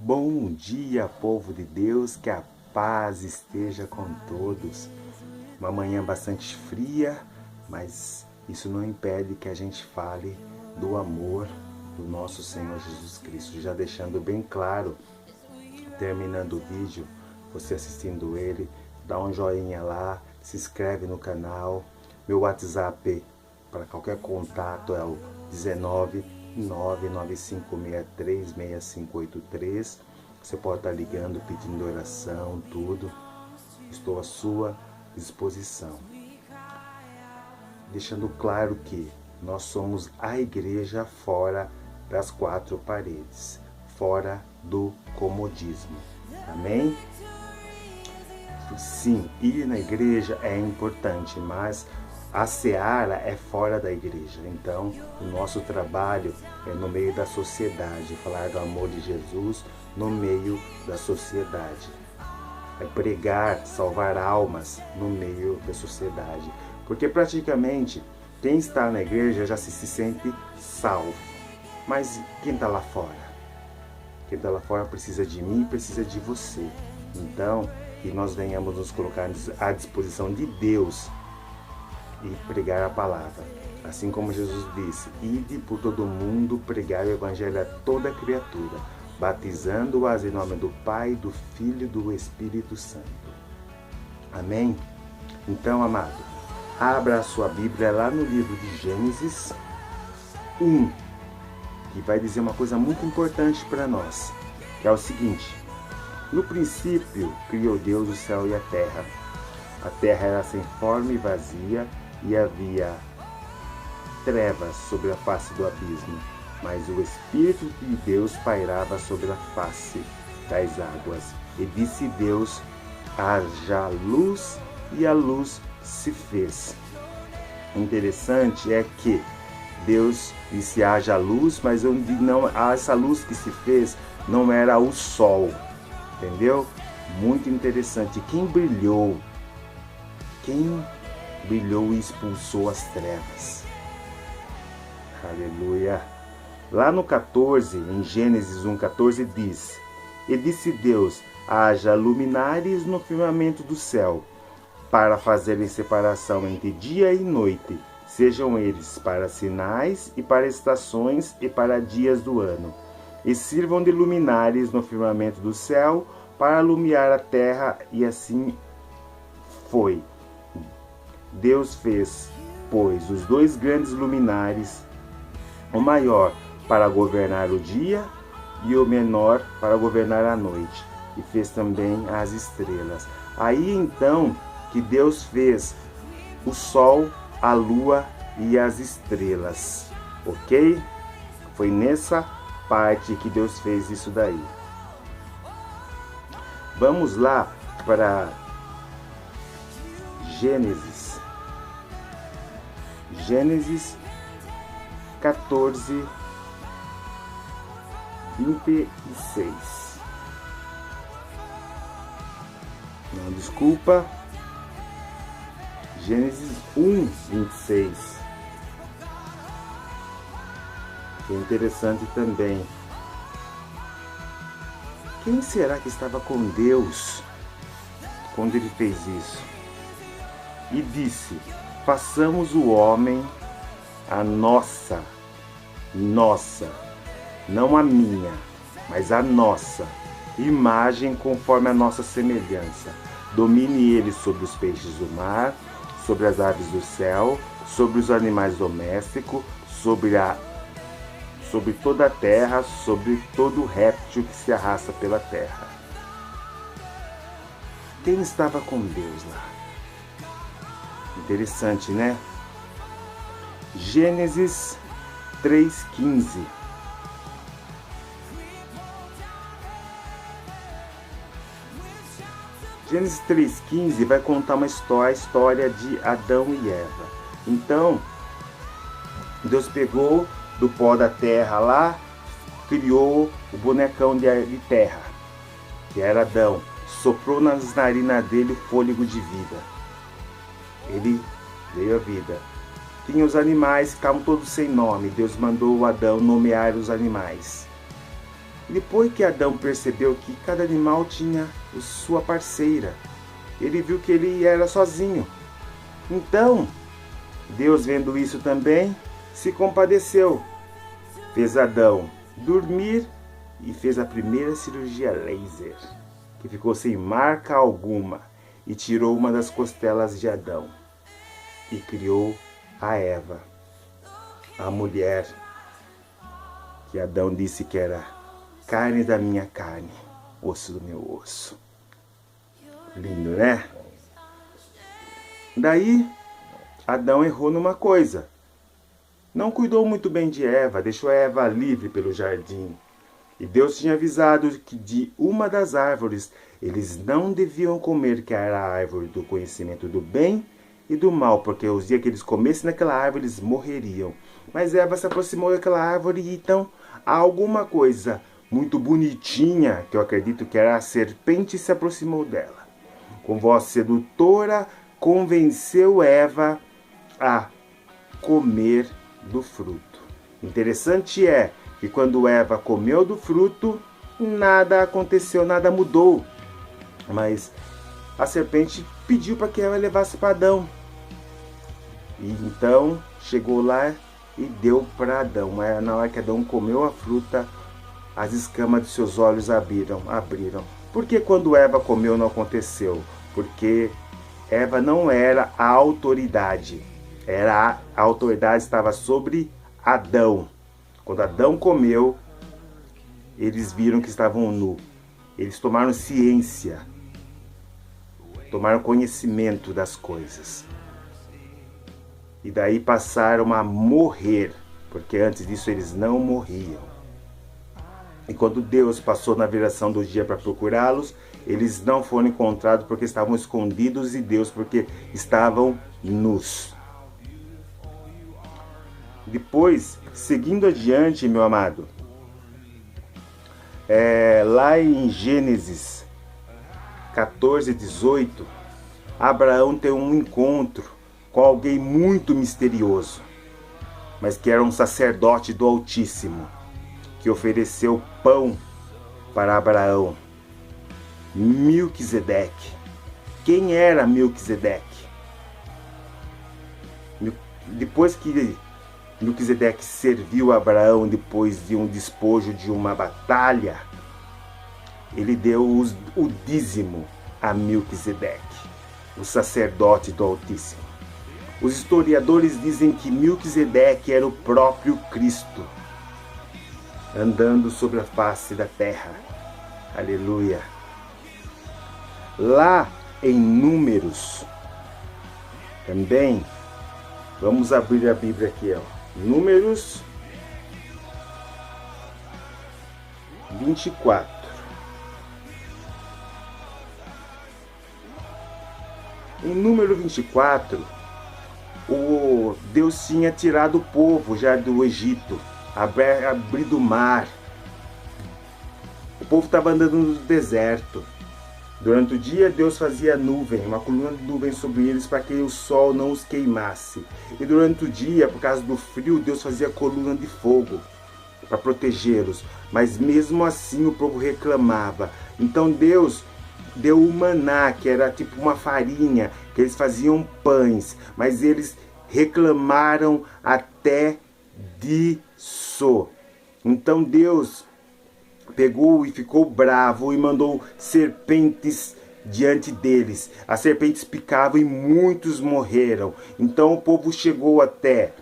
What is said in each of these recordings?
Bom dia, povo de Deus, que a paz esteja com todos. Uma manhã bastante fria, mas isso não impede que a gente fale do amor do nosso Senhor Jesus Cristo. Já deixando bem claro, terminando o vídeo, você assistindo ele, dá um joinha lá, se inscreve no canal. Meu WhatsApp para qualquer contato é o 19 995636583. Você pode estar ligando, pedindo oração, tudo. Estou à sua disposição. Deixando claro que nós somos a igreja fora das quatro paredes, fora do comodismo. Amém? Sim, ir na igreja é importante, mas a seara é fora da igreja. Então, o nosso trabalho é no meio da sociedade, falar do amor de Jesus no meio da sociedade. É pregar, salvar almas no meio da sociedade. Porque praticamente quem está na igreja já se sente salvo. Mas quem está lá fora? Quem está lá fora precisa de mim, precisa de você. Então, que nós venhamos nos colocar à disposição de Deus e pregar a palavra. Assim como Jesus disse, ide por todo mundo pregar o evangelho a toda criatura, batizando-as em nome do Pai, do Filho e do Espírito Santo. Amém? Então, amado, abra a sua Bíblia lá no livro de Gênesis 1, que vai dizer uma coisa muito importante para nós, que é o seguinte: no princípio criou Deus o céu e a terra. A terra era sem forma e vazia, e havia trevas sobre a face do abismo, mas o Espírito de Deus pairava sobre a face das águas. E disse Deus: haja luz, e a luz se fez. Interessante é que Deus disse haja luz, mas essa luz que se fez não era o sol, entendeu? Muito interessante. Quem brilhou e expulsou as trevas. Aleluia. Lá no 14, em Gênesis 1:14 diz: e disse Deus, haja luminares no firmamento do céu, para fazerem separação entre dia e noite, sejam eles para sinais e para estações e para dias do ano, e sirvam de luminares no firmamento do céu, para alumiar a terra. E assim foi. Deus fez, pois, os dois grandes luminares, o maior para governar o dia e o menor para governar a noite, e fez também as estrelas. Aí então que Deus fez o sol, a lua e as estrelas, ok? Foi nessa parte que Deus fez isso daí. Vamos lá para Gênesis 14, 26. Não, desculpa. Gênesis 1, 26. Que é interessante também. Quem será que estava com Deus quando ele fez isso? E disse: façamos o homem a nossa, não a minha, mas a nossa imagem, conforme a nossa semelhança. Domine ele sobre os peixes do mar, sobre as aves do céu, sobre os animais domésticos, sobre toda a terra, sobre todo réptil que se arrasta pela terra. Quem estava com Deus lá? Interessante, né? Gênesis 3:15. Gênesis 3:15 vai contar a história de Adão e Eva. Então, Deus pegou do pó da terra lá, criou o bonecão de terra, que era Adão, soprou nas narinas dele o fôlego de vida. Ele veio a vida. Tinha os animais, ficavam todos sem nome. Deus mandou Adão nomear os animais. Depois que Adão percebeu que cada animal tinha sua parceira, ele viu que ele era sozinho. Então, Deus, vendo isso também, se compadeceu. Fez Adão dormir e fez a primeira cirurgia laser, que ficou sem marca alguma, e tirou uma das costelas de Adão e criou a Eva, a mulher que Adão disse que era carne da minha carne, osso do meu osso. Lindo, né? Daí, Adão errou numa coisa. Não cuidou muito bem de Eva, deixou Eva livre pelo jardim. E Deus tinha avisado que de uma das árvores eles não deviam comer, que era a árvore do conhecimento do bem e do mal, porque os dias que eles comessem naquela árvore eles morreriam. Mas Eva se aproximou daquela árvore e então alguma coisa muito bonitinha, que eu acredito que era a serpente, se aproximou dela. Com voz sedutora, convenceu Eva a comer do fruto. Interessante é que quando Eva comeu do fruto, nada aconteceu, nada mudou. Mas a serpente pediu para que Eva levasse para Adão. E então chegou lá e deu para Adão. Mas na hora que Adão comeu a fruta, as escamas de seus olhos abriram. Por que quando Eva comeu não aconteceu? Porque Eva não era a autoridade. A autoridade estava sobre Adão. Quando Adão comeu, eles viram que estavam nus. Eles tomaram ciência, tomaram conhecimento das coisas. E daí passaram a morrer, porque antes disso eles não morriam. E quando Deus passou na viração do dia para procurá-los, eles não foram encontrados porque estavam escondidos de Deus, porque estavam nus. Depois, seguindo adiante, meu amado, lá em Gênesis 14, 18, Abraão tem um encontro com alguém muito misterioso, mas que era um sacerdote do Altíssimo, que ofereceu pão para Abraão. Melquisedeque. Quem era Melquisedeque? Depois que Melquisedeque serviu a Abraão depois de um despojo de uma batalha, ele deu o dízimo a Melquisedeque, o sacerdote do Altíssimo. Os historiadores dizem que Melquisedeque era o próprio Cristo, andando sobre a face da terra. Aleluia. Lá em Números, também, vamos abrir a Bíblia aqui, ó. Números 24. Em número 24, Deus tinha tirado o povo já do Egito, abrido o mar. O povo estava andando no deserto. Durante o dia, Deus fazia nuvem, uma coluna de nuvem sobre eles para que o sol não os queimasse. E durante o dia, por causa do frio, Deus fazia coluna de fogo para protegê-los. Mas mesmo assim o povo reclamava. Então Deus deu o maná, que era tipo uma farinha, que eles faziam pães. Mas eles reclamaram até disso. Então Deus pegou e ficou bravo e mandou serpentes diante deles. As serpentes picavam e muitos morreram. Então o povo chegou até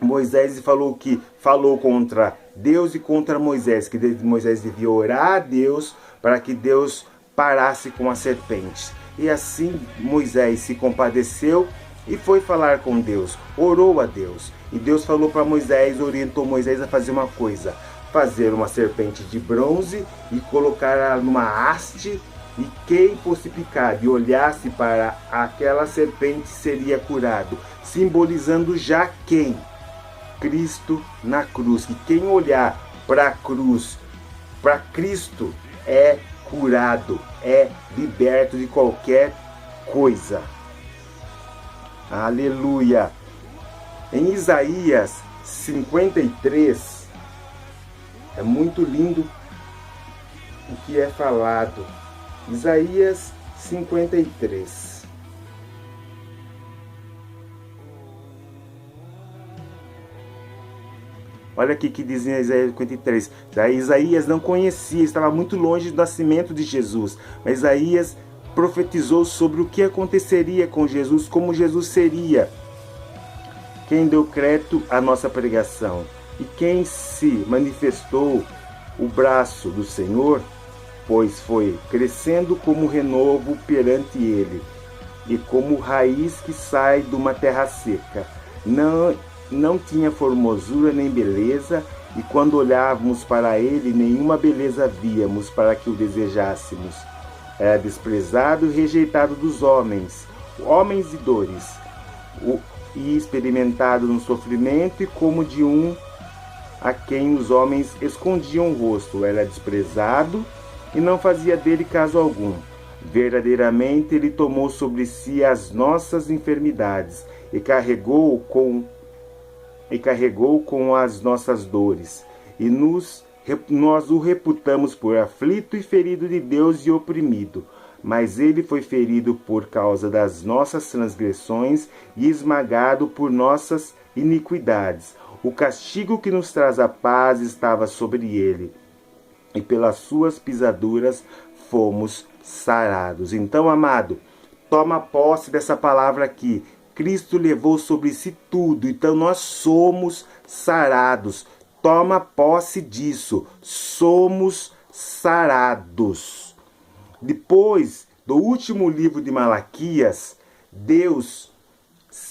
Moisés e falou contra Deus e contra Moisés, que Moisés devia orar a Deus para que Deus parasse com as serpentes. E assim Moisés se compadeceu e foi falar com Deus, orou a Deus. E Deus falou para Moisés, orientou Moisés a fazer uma coisa: fazer uma serpente de bronze e colocar ela numa haste, e quem fosse picado e olhasse para aquela serpente seria curado, simbolizando já quem? Cristo na cruz. Que quem olhar para a cruz, para Cristo, é curado, é liberto de qualquer coisa. Aleluia! Em Isaías 53, é muito lindo o que é falado. Isaías 53. Olha aqui que diz em Isaías 53. Isaías não conhecia, estava muito longe do nascimento de Jesus. Mas Isaías profetizou sobre o que aconteceria com Jesus, como Jesus seria. Quem deu crédito à nossa pregação e quem se manifestou o braço do Senhor, pois foi crescendo como renovo perante ele, e como raiz que sai de uma terra seca. Não tinha formosura nem beleza, e quando olhávamos para ele, nenhuma beleza víamos para que o desejássemos. Era desprezado e rejeitado dos homens e dores, e experimentado no sofrimento, e como de um a quem os homens escondiam o rosto. Era desprezado e não fazia dele caso algum. Verdadeiramente ele tomou sobre si as nossas enfermidades e carregou com as nossas dores. E nós o reputamos por aflito e ferido de Deus e oprimido. Mas ele foi ferido por causa das nossas transgressões e esmagado por nossas iniquidades. O castigo que nos traz a paz estava sobre ele, e pelas suas pisaduras fomos sarados. Então, amado, toma posse dessa palavra aqui. Cristo levou sobre si tudo, então nós somos sarados. Toma posse disso, somos sarados. Depois do último livro de Malaquias, Deus,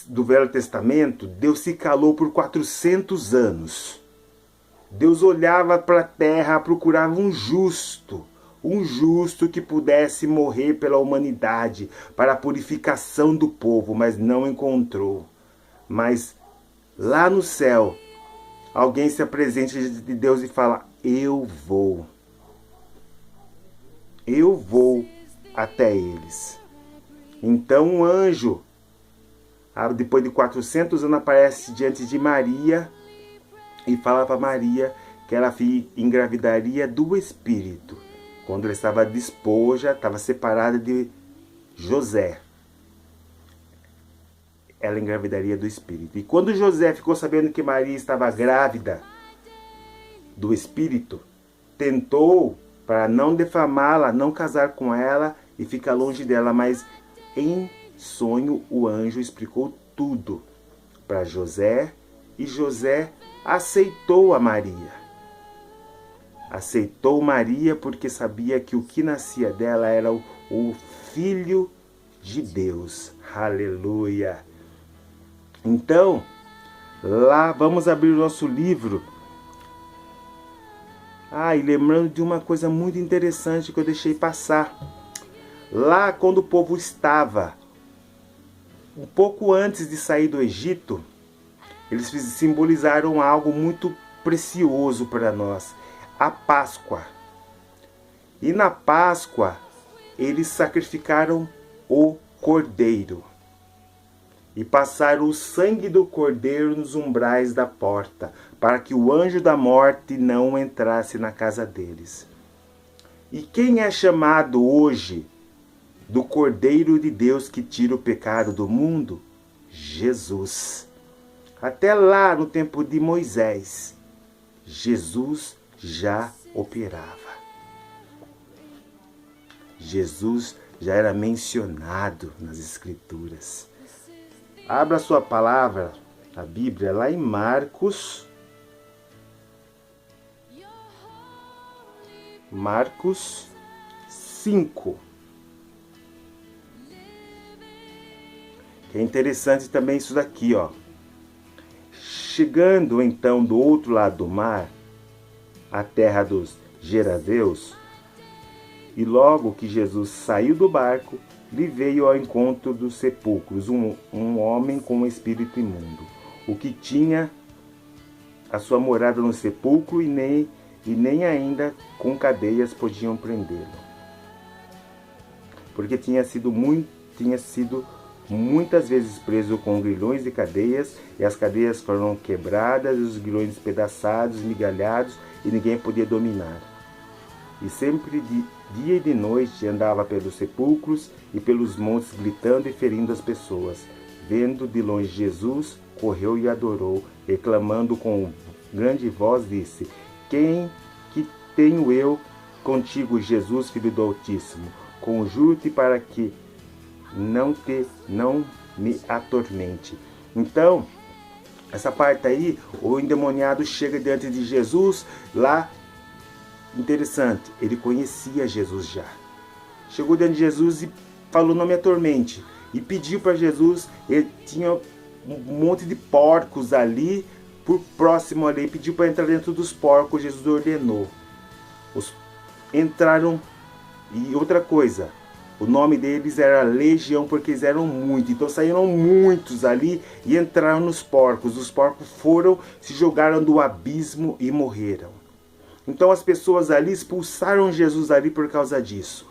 do Velho Testamento, Deus se calou por 400 anos. Deus olhava para a terra, procurava um justo que pudesse morrer pela humanidade, para a purificação do povo, mas não encontrou. Mas lá no céu, alguém se apresenta diante de Deus e fala: eu vou até eles. Então um anjo, depois de 400 anos, aparece diante de Maria e fala para Maria que ela engravidaria do Espírito. Quando ela estava despoja, estava separada de José, ela engravidaria do Espírito. E quando José ficou sabendo que Maria estava grávida do Espírito, tentou, para não defamá-la, não casar com ela e ficar longe dela, mas em sonho o anjo explicou tudo para José, e José aceitou a Maria. Aceitou Maria porque sabia que o que nascia dela era o Filho de Deus. Aleluia! Então, lá vamos abrir o nosso livro. E lembrando de uma coisa muito interessante que eu deixei passar. Lá, quando o povo estava um pouco antes de sair do Egito, eles simbolizaram algo muito precioso para nós: a Páscoa. E na Páscoa, eles sacrificaram o cordeiro e passaram o sangue do cordeiro nos umbrais da porta, para que o anjo da morte não entrasse na casa deles. E quem é chamado hoje do Cordeiro de Deus que tira o pecado do mundo? Jesus. Até lá no tempo de Moisés, Jesus já operava. Jesus já era mencionado nas Escrituras. Abra sua palavra, a Bíblia, lá em Marcos 5. Que é interessante também isso daqui, ó. Chegando então do outro lado do mar, a terra dos Gerazeus, e logo que Jesus saiu do barco, lhe veio ao encontro dos sepulcros um homem com um espírito imundo, o que tinha a sua morada no sepulcro, e nem ainda com cadeias podiam prendê-lo, porque tinha sido muitas vezes preso com grilhões e cadeias, e as cadeias foram quebradas, e os grilhões despedaçados, migalhados, e ninguém podia dominar. e sempre de dia e de noite andava pelos sepulcros e pelos montes, gritando e ferindo as pessoas. Vendo de longe Jesus, correu e adorou, reclamando com grande voz, disse: Quem que tenho eu contigo, Jesus, Filho do Altíssimo? Conjuro-te para que não me atormente. Então, essa parte aí, o endemoniado chega diante de Jesus, lá, interessante, ele conhecia Jesus já. Chegou diante de Jesus e falou: não me atormente. E pediu para Jesus, ele tinha um monte de porcos ali, por próximo ali, pediu para entrar dentro dos porcos, Jesus ordenou. Entraram, e outra coisa, o nome deles era Legião, porque eles eram muitos. Então saíram muitos ali e entraram nos porcos. Os porcos foram, se jogaram do abismo e morreram. Então as pessoas ali expulsaram Jesus ali por causa disso.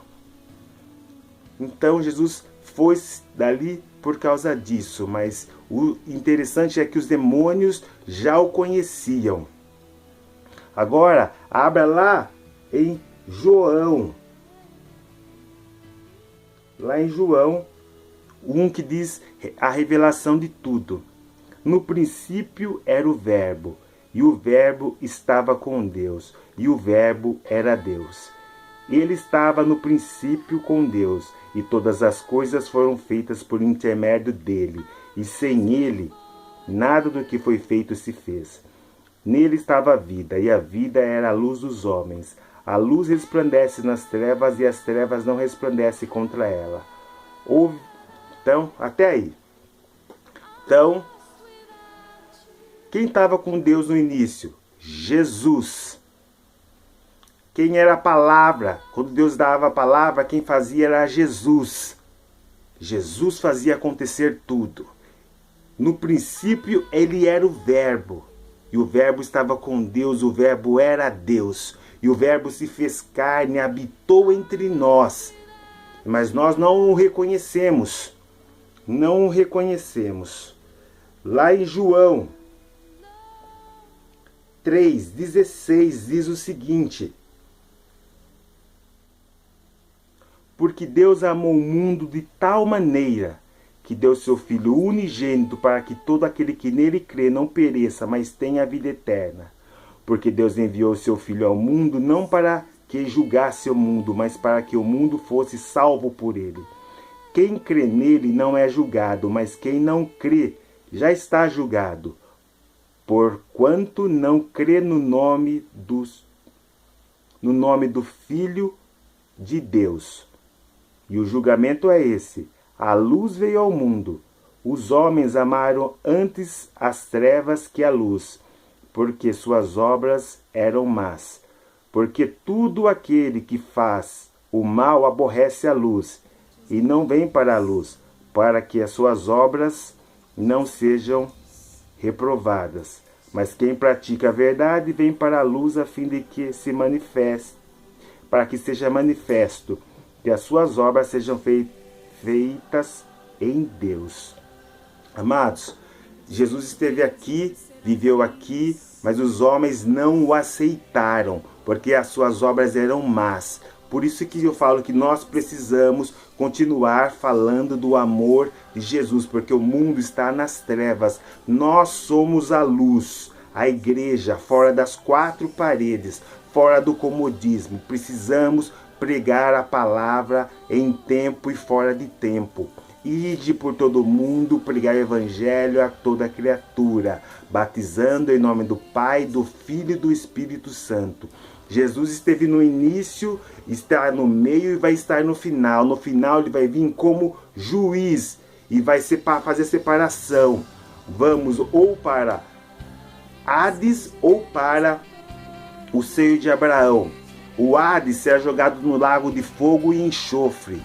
Então Jesus foi dali por causa disso. Mas o interessante é que os demônios já o conheciam. Agora, abra lá em João. Lá em João 1, que diz a revelação de tudo. No princípio era o Verbo, e o Verbo estava com Deus, e o Verbo era Deus. Ele estava no princípio com Deus, e todas as coisas foram feitas por intermédio dele, e sem ele, nada do que foi feito se fez. Nele estava a vida, e a vida era a luz dos homens. A luz resplandece nas trevas, e as trevas não resplandecem contra ela. Então, até aí. Então, quem estava com Deus no início? Jesus. Quem era a palavra? Quando Deus dava a palavra, quem fazia era Jesus. Jesus fazia acontecer tudo. No princípio, ele era o Verbo. E o Verbo estava com Deus, o Verbo era Deus. E o Verbo se fez carne e habitou entre nós. Mas nós não o reconhecemos. Não o reconhecemos. Lá em João 3,16 diz o seguinte: porque Deus amou o mundo de tal maneira que deu seu Filho unigênito para que todo aquele que nele crê não pereça, mas tenha a vida eterna. Porque Deus enviou seu Filho ao mundo não para que julgasse o mundo, mas para que o mundo fosse salvo por ele. Quem crê nele não é julgado, mas quem não crê já está julgado, porquanto não crê no nome do Filho de Deus. E o julgamento é esse: a luz veio ao mundo. Os homens amaram antes as trevas que a luz, porque suas obras eram más. Porque todo aquele que faz o mal aborrece a luz, e não vem para a luz, para que as suas obras não sejam reprovadas. Mas quem pratica a verdade vem para a luz, a fim de que se manifeste, para que seja manifesto que as suas obras sejam feitas em Deus. Amados, Jesus esteve aqui, viveu aqui, mas os homens não o aceitaram, porque as suas obras eram más. Por isso que eu falo que nós precisamos continuar falando do amor de Jesus, porque o mundo está nas trevas. Nós somos a luz, a igreja, fora das quatro paredes, fora do comodismo. Precisamos pregar a palavra em tempo e fora de tempo. Ide por todo o mundo, pregar o evangelho a toda criatura, batizando em nome do Pai, do Filho e do Espírito Santo. Jesus esteve no início, está no meio e vai estar no final. No final ele vai vir como juiz e vai fazer separação. Vamos ou para Hades ou para o seio de Abraão. O Hades será jogado no lago de fogo e enxofre,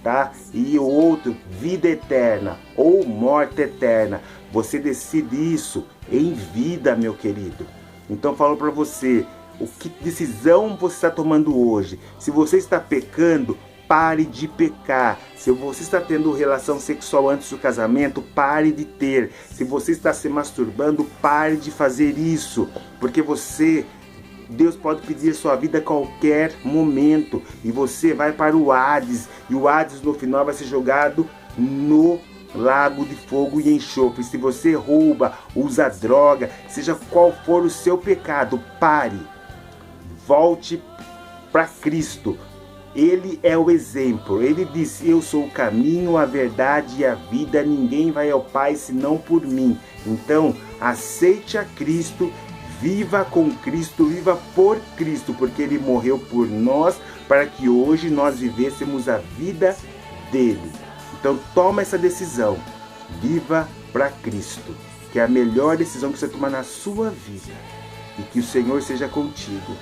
tá? E o outro, vida eterna ou morte eterna. Você decide isso em vida, meu querido. Então falo para você, que decisão você está tomando hoje? Se você está pecando, pare de pecar. Se você está tendo relação sexual antes do casamento, pare de ter. Se você está se masturbando, pare de fazer isso, porque você Deus pode pedir sua vida a qualquer momento. E você vai para o Hades. E o Hades no final vai ser jogado no lago de fogo e enxofre. Se você rouba, usa droga, seja qual for o seu pecado, pare. Volte para Cristo. Ele é o exemplo. Ele diz: eu sou o caminho, a verdade e a vida. Ninguém vai ao Pai senão por mim. Então, aceite a Cristo, viva com Cristo, viva por Cristo, porque Ele morreu por nós para que hoje nós vivêssemos a vida dele. Então, toma essa decisão. Viva para Cristo, que é a melhor decisão que você tomar na sua vida. E que o Senhor seja contigo.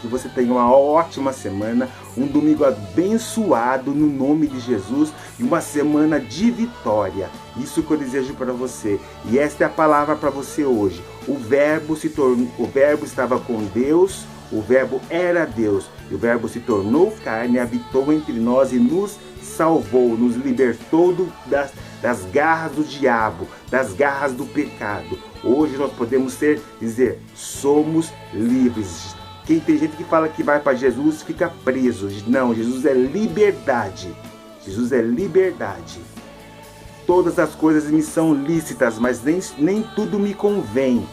Que você tenha uma ótima semana, um domingo abençoado no nome de Jesus e uma semana de vitória. Isso que eu desejo para você. E esta é a palavra para você hoje. O Verbo estava com Deus, o Verbo era Deus, e o Verbo se tornou carne, habitou entre nós e nos salvou, nos libertou das garras do diabo, das garras do pecado. Hoje nós podemos dizer, somos livres. Tem gente que fala que vai para Jesus e fica preso. Não, Jesus é liberdade. Jesus é liberdade. Todas as coisas me são lícitas, mas nem tudo me convém.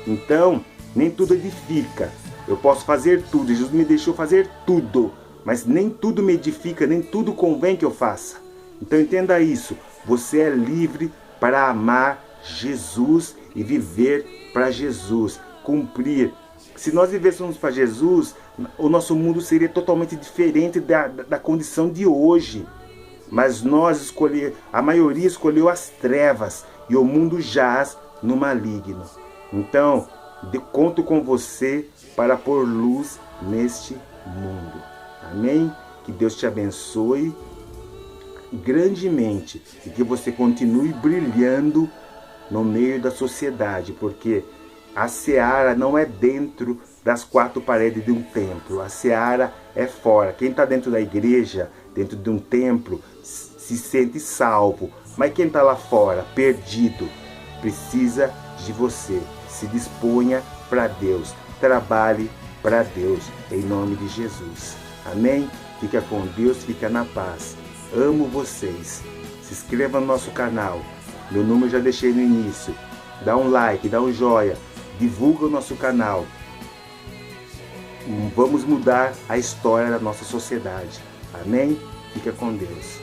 Então, nem tudo edifica. Eu posso fazer tudo. Jesus me deixou fazer tudo. Mas nem tudo me edifica, nem tudo convém que eu faça. Então entenda isso. Você é livre para amar Jesus e viver para Jesus. Cumprir. Se nós vivêssemos para Jesus, o nosso mundo seria totalmente diferente da condição de hoje. Mas a maioria escolheu as trevas e o mundo jaz no maligno. Então, conto com você para pôr luz neste mundo. Amém? Que Deus te abençoe grandemente e que você continue brilhando no meio da sociedade, porque a seara não é dentro das quatro paredes de um templo. A seara é fora. Quem está dentro da igreja, dentro de um templo, se sente salvo. Mas quem está lá fora, perdido, precisa de você. Se disponha para Deus. Trabalhe para Deus, em nome de Jesus. Amém? Fica com Deus, fica na paz. Amo vocês. Se inscreva no nosso canal. Meu número eu já deixei no início. Dá um like, dá um joinha. Divulga o nosso canal. Vamos mudar a história da nossa sociedade. Amém? Fica com Deus.